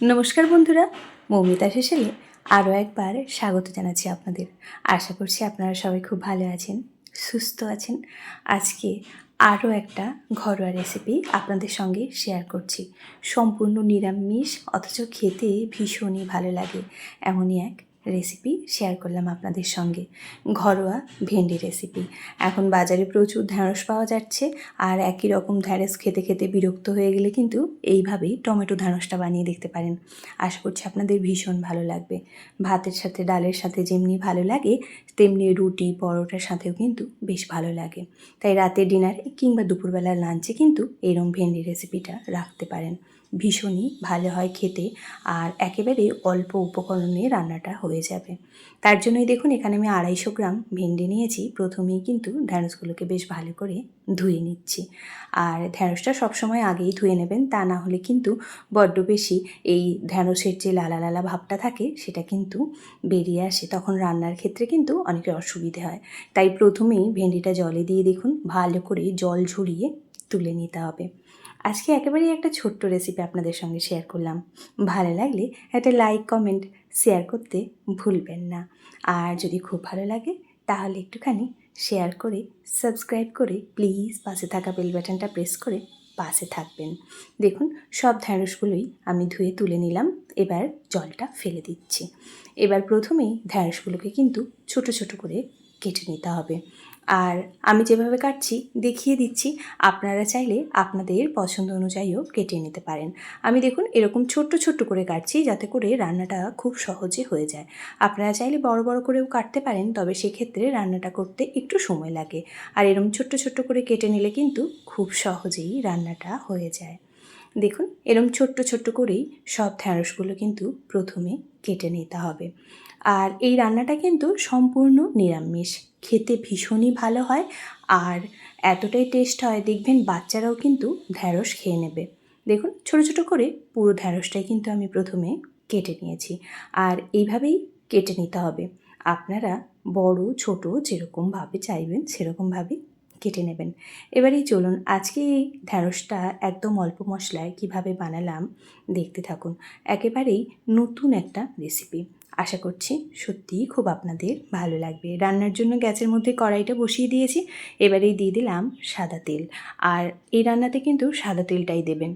নমস্কার বন্ধুরা, মৌমিতা শেষেলে আরও একবার স্বাগত জানাচ্ছি আপনাদের। আশা করছি আপনারা সবাই খুব ভালো আছেন, সুস্থ আছেন। আজকে আরও একটা ঘরোয়া রেসিপি আপনাদের সঙ্গে শেয়ার করছি। সম্পূর্ণ নিরামিষ অথচ খেতে ভীষণই ভালো লাগে এমনই এক রেসিপি শেয়ার করলাম আপনাদের সঙ্গে। ঘরোয়া ভেন্ডি রেসিপি। এখন বাজারে প্রচুর ঢ্যাঁড়স পাওয়া যাচ্ছে, আর একই রকম ঢ্যাঁড়স খেতে খেতে বিরক্ত হয়ে গেলে কিন্তু এইভাবেই টমেটো ঢ্যাঁড়সটা বানিয়ে দেখতে পারেন। আশা করছি আপনাদের ভীষণ ভালো লাগবে। ভাতের সাথে ডালের সাথে যেমনি ভালো লাগে, তেমনি রুটি পরোটার সাথেও কিন্তু বেশ ভালো লাগে। তাই রাতে ডিনারে কিংবা দুপুরবেলার লাঞ্চে কিন্তু এরম ভেন্ডি রেসিপিটা রাখতে পারেন। ভীষণই ভালো হয় খেতে, আর একেবারে অল্প উপকরণে রান্নাটা হয়ে যাবে। তার জন্যই দেখুন এখানে আমি 250 গ্রাম ভেন্ডি নিয়েছি। প্রথমেই কিন্তু ঢ্যাঁড়সগুলোকে বেশ ভালো করে ধুয়ে নিচ্ছি। আর ঢ্যাঁড়সটা সবসময় আগেই ধুয়ে নেবেন, তা না হলে কিন্তু বড্ড বেশি এই ঢ্যাঁড়সের যে লালা লালা ভাবটা থাকে সেটা কিন্তু বেরিয়ে আসে, তখন রান্নার ক্ষেত্রে কিন্তু অনেক অসুবিধে হয়। তাই প্রথমেই ভেন্ডিটা জলে দিয়ে দেখুন ভালো করে জল ঝরিয়ে তুলে নিতে হবে। আজকে একেবারেই একটা ছোট্ট রেসিপি আপনাদের সঙ্গে শেয়ার করলাম। ভালো লাগলে একটা লাইক কমেন্ট শেয়ার করতে ভুলবেন না। আর যদি খুব ভালো লাগে তাহলে একটুখানি শেয়ার করে সাবস্ক্রাইব করে প্লিজ পাশে থাকা বেল বাটনটা প্রেস করে পাশে থাকবেন। দেখুন সব ঢ্যাঁড়সগুলোই আমি ধুয়ে তুলে নিলাম, এবার জলটা ফেলে দিচ্ছি। এবার প্রথমেই ঢ্যাঁড়সগুলোকে কিন্তু ছোট ছোট করে কেটে নিতে হবে। আর আমি যেভাবে কাটছি দেখিয়ে দিচ্ছি, আপনারা চাইলে আপনাদের পছন্দ অনুযায়ীও কেটে নিতে পারেন। আমি দেখুন এরকম ছোট্ট ছোট্ট করে কাটছি যাতে করে রান্নাটা খুব সহজে হয়ে যায়। আপনারা চাইলে বড় বড় করেও কাটতে পারেন, তবে সেক্ষেত্রে রান্নাটা করতে একটু সময় লাগে। আর এরকম ছোট্ট ছোট্ট করে কেটে নিলে কিন্তু খুব সহজেই রান্নাটা হয়ে যায়। দেখুন এরকম ছোট্ট ছোট্ট করেই সব ঢ্যাঁড়সগুলো কিন্তু প্রথমে কেটে নিতে হবে। আর এই রান্নাটা কিন্তু সম্পূর্ণ নিরামিষ, খেতে ভীষণই ভালো হয়। আর এতটাই টেস্ট হয় দেখবেন বাচ্চারাও কিন্তু ঢ্যাঁড়স খেয়ে নেবে। দেখুন ছোট ছোট করে পুরো ঢ্যাঁড়সটাই কিন্তু আমি প্রথমে কেটে নিয়েছি। আর এইভাবেই কেটে নিতে হবে। আপনারা বড় ছোট যেরকমভাবে চাইবেন সেরকমভাবে কেটে নেবেন। এবারেই চলুন আজকে এই ঢ্যাঁড়সটা একদম অল্প মশলায় কিভাবে বানালাম দেখতে থাকুন। একেবারেই নতুন একটা রেসিপি। আশা করছি সত্যিই খুব আপনাদের ভালো লাগবে। রান্নার জন্য গ্যাসের মধ্যে কড়াইটা বসিয়ে দিয়েছি। এবারেই দিয়ে দিলাম সাদা তেল। আর এই রান্নাতে কিন্তু সাদা তেলটাই দেবেন,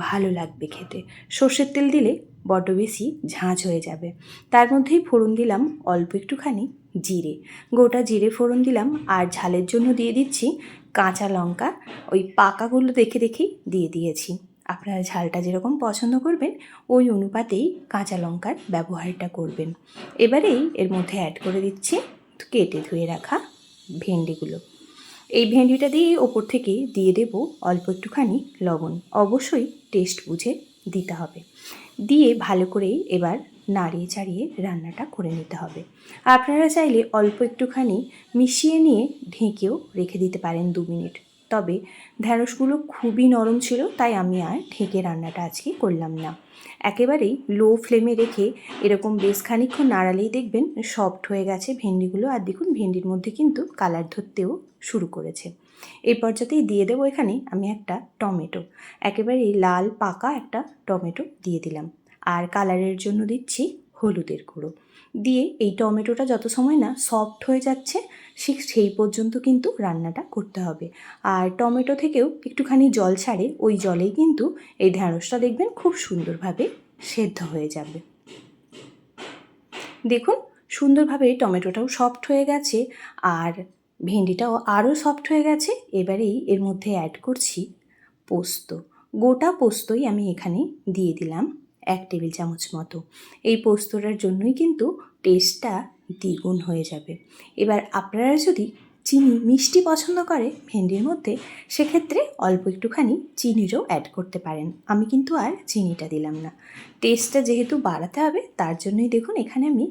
ভালো লাগবে খেতে। সর্ষের তেল দিলে বড্ড বেশি ঝাঁঝ হয়ে যাবে। তার মধ্যেই ফোড়ন দিলাম অল্প একটুখানি জিরে, গোটা জিরে ফোড়ন দিলাম। আর ঝালের জন্য দিয়ে দিচ্ছি কাঁচা লঙ্কা, ওই পাকাগুলো দেখে দেখেই দিয়ে দিয়েছি। আপনারা ঝালটা যেরকম পছন্দ করবেন ওই অনুপাতেই কাঁচা লঙ্কার ব্যবহারটা করবেন। এবারেই এর মধ্যে অ্যাড করে দিচ্ছি কেটে ধুয়ে রাখা ভেন্ডিগুলো। এই ভেন্ডিটা দিয়ে ওপর থেকে দিয়ে দেব অল্প একটুখানি লবণ, অবশ্যই টেস্ট বুঝে দিতে হবে। দিয়ে ভালো করে এবার নাড়িয়ে চাড়িয়ে রান্নাটা করে নিতে হবে। আপনারা চাইলে অল্প একটুখানি মিশিয়ে নিয়ে ঢেকেও রেখে দিতে পারেন 2 মিনিট। তবে ঢ্যাঁড়সগুলো খুবই নরম ছিল, তাই আমি আর ঢেকে রান্নাটা আজকে করলাম না। একেবারেই লো ফ্লেমে রেখে এরকম বেশ খানিকক্ষণ নাড়ালেই দেখবেন সফট হয়ে গেছে ভেন্ডিগুলো। আর দেখুন ভেন্ডির মধ্যে কিন্তু কালার ধরতেও শুরু করেছে। এই পর্যাতেই দিয়ে দেবো এখানে আমি একটা টমেটো, একেবারেই লাল পাকা একটা টমেটো দিয়ে দিলাম। আর কালারের জন্য দিচ্ছি হলুদের গুঁড়ো। দিয়ে এই টমেটোটা যত সময় না সফট হয়ে যাচ্ছে সেই পর্যন্ত কিন্তু রান্নাটা করতে হবে। আর টমেটো থেকেও একটুখানি জল ছাড়ে, ওই জলেই কিন্তু এই ঢ্যাঁড়সটা দেখবেন খুব সুন্দরভাবে সেদ্ধ হয়ে যাবে। দেখুন সুন্দরভাবে টমেটোটাও সফট হয়ে গেছে, আর ভেন্ডিটাও আরও সফট হয়ে গেছে। এবারেই এর মধ্যে অ্যাড করছি পোস্ত। গোটা পোস্তই আমি এখানে দিয়ে দিলাম 1 টেবিল চামচ মতো। এই পোস্তটার জন্যই কিন্তু টেস্টটা দ্বিগুণ হয়ে যাবে। এবার আপনারা যদি চিনি মিষ্টি পছন্দ করে ভেন্ডির মধ্যে, সেক্ষেত্রে অল্প একটুখানি চিনিরও অ্যাড করতে পারেন। আমি কিন্তু আর চিনিটা দিলাম না। টেস্টটা যেহেতু বাড়াতে হবে তার জন্যই দেখুন এখানে আমি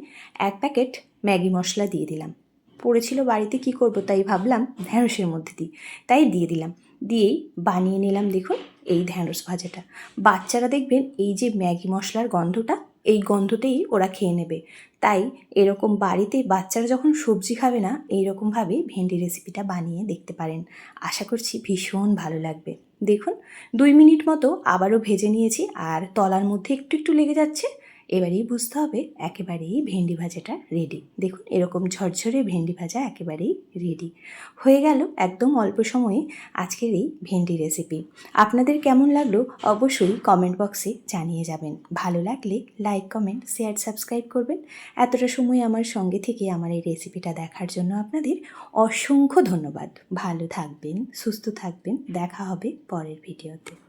1 প্যাকেট ম্যাগি মশলা দিয়ে দিলাম। পড়েছিল বাড়িতে, কি করব, তাই ভাবলাম ঢ্যাঁড়সের মধ্যে দিই, তাই দিয়ে দিলাম। দিয়েই বানিয়ে নিলাম দেখুন এই ঢ্যাঁড়স ভাজাটা। বাচ্চারা দেখবেন এই যে ম্যাগি মশলার গন্ধটা এই গন্ধতেই ওরা খেয়ে নেবে। তাই এরকম বাড়িতে বাচ্চারা যখন সবজি খাবে না, এইরকমভাবেই ভেন্ডি রেসিপিটা বানিয়ে দেখতে পারেন। আশা করছি ভীষণ ভালো লাগবে। দেখুন 2 মিনিট মতো আবারও ভেজে নিয়েছি, আর তলার মধ্যে একটু একটু লেগে যাচ্ছে। এবারেই বুঝতে হবে একেবারেই ভেন্ডি ভাজাটা রেডি। দেখুন এরকম ঝরঝরে ভেন্ডি ভাজা একেবারেই রেডি হয়ে গেল একদম অল্প সময়ে আজকের এই ভেন্ডি রেসিপি। আপনাদের কেমন লাগলো অবশ্যই কমেন্ট বক্সে জানিয়ে যাবেন। ভালো লাগলে লাইক, কমেন্ট, শেয়ার, সাবস্ক্রাইব করবেন। এতটা সময় আমার সঙ্গে থেকে আমার এই রেসিপিটা দেখার জন্য আপনাদের অসংখ্য ধন্যবাদ। ভালো থাকবেন, সুস্থ থাকবেন। দেখা হবে পরের ভিডিওতে।